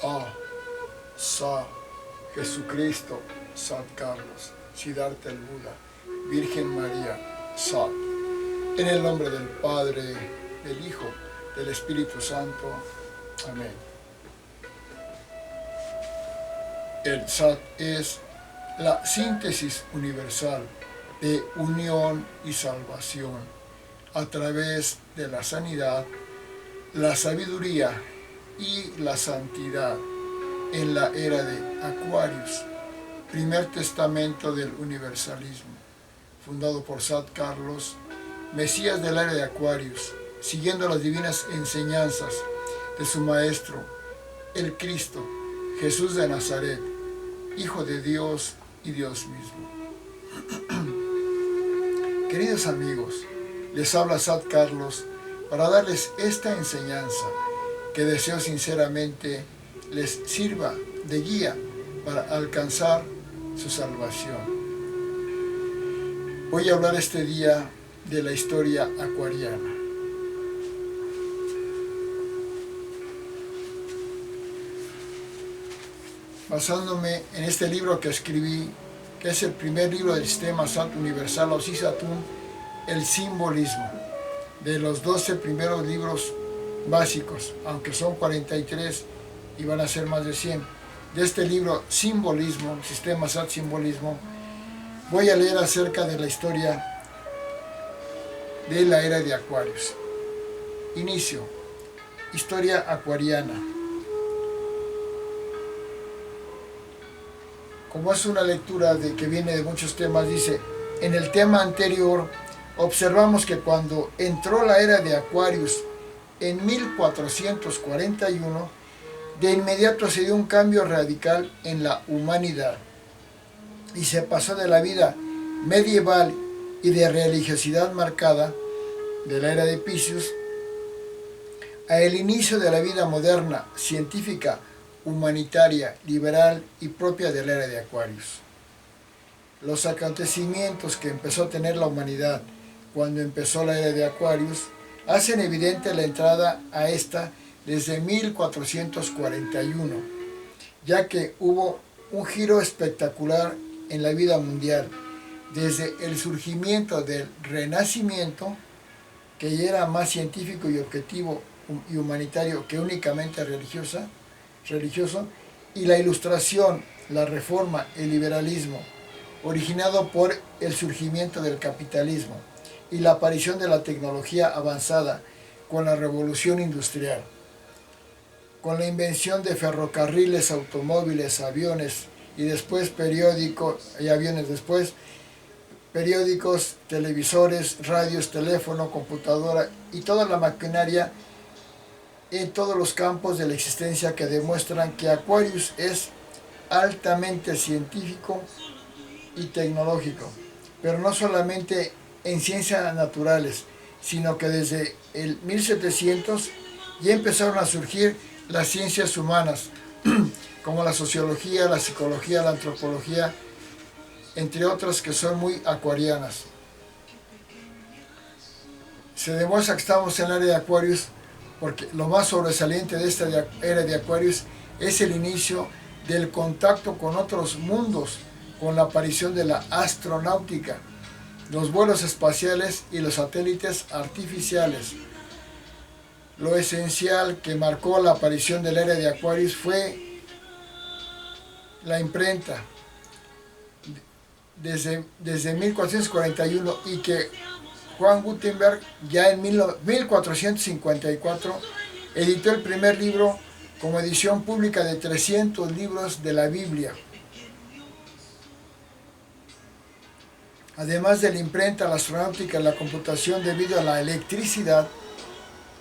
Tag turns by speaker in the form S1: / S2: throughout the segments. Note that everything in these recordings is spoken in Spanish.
S1: A. Sa. Jesucristo, Sat Carlos, Siddhartha el Buda, Virgen María, Sat. En el nombre del Padre, del Hijo, del Espíritu Santo. Amén. El Sat es la síntesis universal de unión y salvación a través de la sanidad, la sabiduría y la santidad en la era de Aquarius, primer testamento del universalismo, fundado por Sat Carlos, Mesías del era de Aquarius, siguiendo las divinas enseñanzas de su maestro, el Cristo, Jesús de Nazaret, Hijo de Dios y Dios mismo. Queridos amigos, les habla Sat Carlos para darles esta enseñanza que deseo sinceramente les sirva de guía para alcanzar su salvación. Voy a hablar este día de la historia acuariana. Basándome en este libro que escribí, que es el primer libro del sistema Sat Universal o Sisatún, el simbolismo, de los 12 primeros libros básicos, aunque son 43 y van a ser más de 100. De este libro, Simbolismo, Sistema Sat Simbolismo, voy a leer acerca de la historia de la era de Aquarius. Inicio. Historia acuariana. Como es una lectura que viene de muchos temas, dice, en el tema anterior observamos que cuando entró la era de Aquarius en 1441, de inmediato se dio un cambio radical en la humanidad y se pasó de la vida medieval y de religiosidad marcada de la era de Piscis a el inicio de la vida moderna, científica, humanitaria, liberal y propia de la era de Aquarius. Los acontecimientos que empezó a tener la humanidad cuando empezó la era de Aquarius hacen evidente la entrada a esta desde 1441, ya que hubo un giro espectacular en la vida mundial, desde el surgimiento del Renacimiento, que ya era más científico y objetivo y humanitario que únicamente religioso, y la Ilustración, la Reforma, el liberalismo, originado por el surgimiento del capitalismo y la aparición de la tecnología avanzada con la revolución industrial. Con la invención de ferrocarriles, automóviles, aviones y después periódicos, televisores, radios, teléfono, computadora y toda la maquinaria en todos los campos de la existencia que demuestran que Aquarius es altamente científico y tecnológico, pero no solamente en ciencias naturales, sino que desde el 1700 ya empezaron a surgir las ciencias humanas, como la sociología, la psicología, la antropología, entre otras que son muy acuarianas. Se demuestra que estamos en el área de Aquarius porque lo más sobresaliente de esta era de Aquarius es el inicio del contacto con otros mundos, con la aparición de la astronáutica, los vuelos espaciales y los satélites artificiales. Lo esencial que marcó la aparición de la era de Aquarius fue la imprenta desde 1441 y que Juan Gutenberg ya en 1454 editó el primer libro como edición pública de 300 libros de la Biblia. Además de la imprenta, la astronáutica y la computación debido a la electricidad,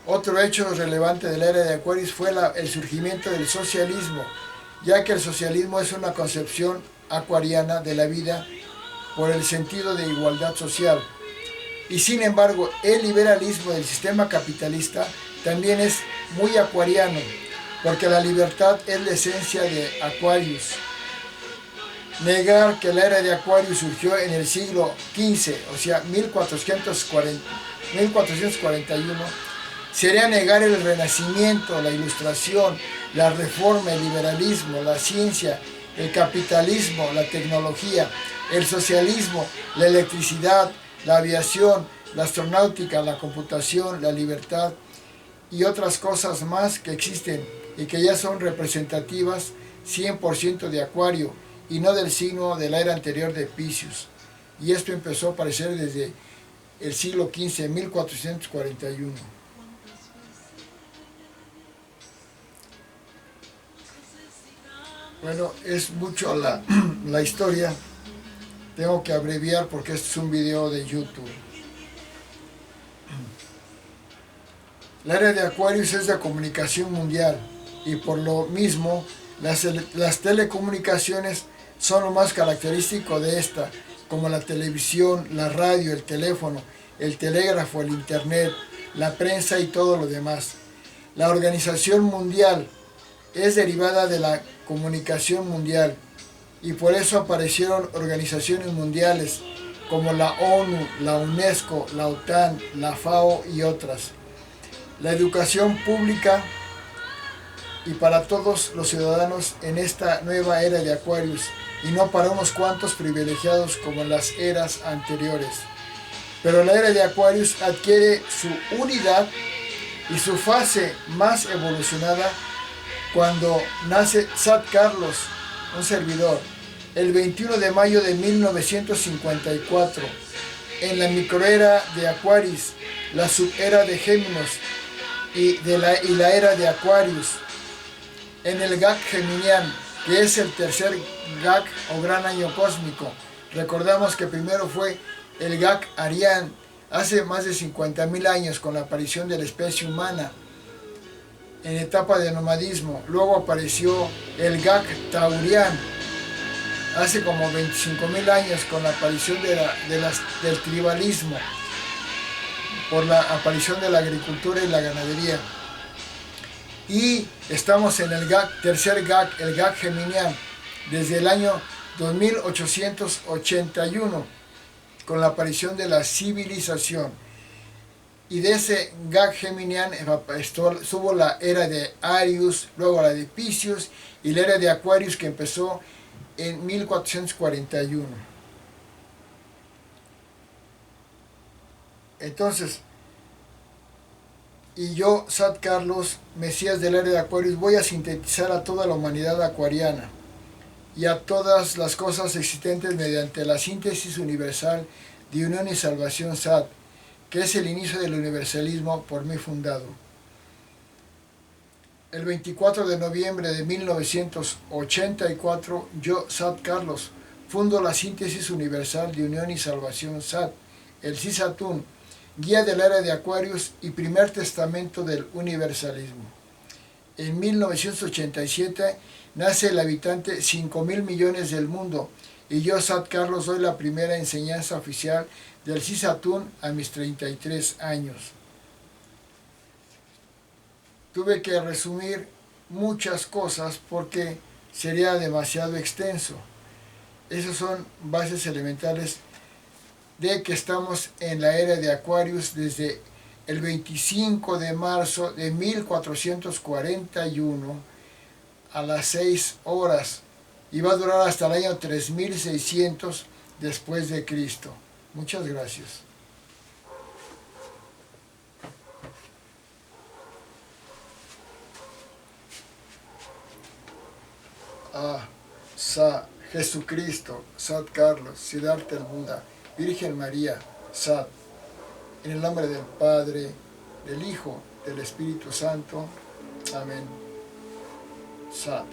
S1: otro hecho relevante de la era de Aquarius fue el surgimiento del socialismo, ya que el socialismo es una concepción acuariana de la vida por el sentido de igualdad social. Y sin embargo, el liberalismo del sistema capitalista también es muy acuariano, porque la libertad es la esencia de Aquarius. Negar que la era de Aquarius surgió en el siglo XV, o sea, 1441, Sería negar el Renacimiento, la Ilustración, la Reforma, el liberalismo, la ciencia, el capitalismo, la tecnología, el socialismo, la electricidad, la aviación, la astronáutica, la computación, la libertad y otras cosas más que existen y que ya son representativas 100% de Acuario y no del signo de la era anterior de Piscis. Y esto empezó a aparecer desde el siglo XV, 1441. Bueno, es mucho la historia. Tengo que abreviar porque este es un video de YouTube. La era de Acuarios es de comunicación mundial y por lo mismo las telecomunicaciones son lo más característico de esta, como la televisión, la radio, el teléfono, el telégrafo, el internet, la prensa y todo lo demás. La organización mundial es derivada de la comunicación mundial y por eso aparecieron organizaciones mundiales como la ONU, la UNESCO, la OTAN, la FAO y otras. La educación pública y para todos los ciudadanos en esta nueva era de Acuarios y no para unos cuantos privilegiados como en las eras anteriores. Pero la era de Acuarios adquiere su unidad y su fase más evolucionada cuando nace Sat Carlos, un servidor, el 21 de mayo de 1954, en la microera de Acuaris, la subera de Géminis y la era de Acuarios, en el GAC Geminian, que es el tercer GAC o gran año cósmico. Recordamos que primero fue el GAC Arián, hace más de 50.000 años con la aparición de la especie humana en etapa de nomadismo. Luego apareció el GAC Taurián, hace como 25.000 años con la aparición del tribalismo, por la aparición de la agricultura y la ganadería. Y estamos en el tercer GAC, el GAC Geminian, desde el año 2881, con la aparición de la civilización. Y de ese GAC Geminian estuvo la era de Arius, luego la de Piscis y la era de Acuarios que empezó en 1441. Entonces, y yo, Sat Carlos, Mesías del era de Acuarios, voy a sintetizar a toda la humanidad acuariana y a todas las cosas existentes mediante la síntesis universal de unión y salvación Sat, que es el inicio del universalismo por mí fundado. El 24 de noviembre de 1984, yo, Sat Carlos, fundo la síntesis universal de unión y salvación Sat, el CISATUN, guía de la era de Acuarios y primer testamento del universalismo. En 1987 nace el habitante 5.000 millones del mundo y yo, Sat Carlos, doy la primera enseñanza oficial del CISATUN a mis 33 años. Tuve que resumir muchas cosas porque sería demasiado extenso. Esas son bases elementales de que estamos en la era de Acuarios desde el 25 de marzo de 1441 a las 6 horas y va a durar hasta el año 3600 después de Cristo. Muchas gracias. Jesucristo, Sat Carlos, Siddhartha el Buda, Virgen María, Sat, en el nombre del Padre, del Hijo, del Espíritu Santo. Amén. Sat.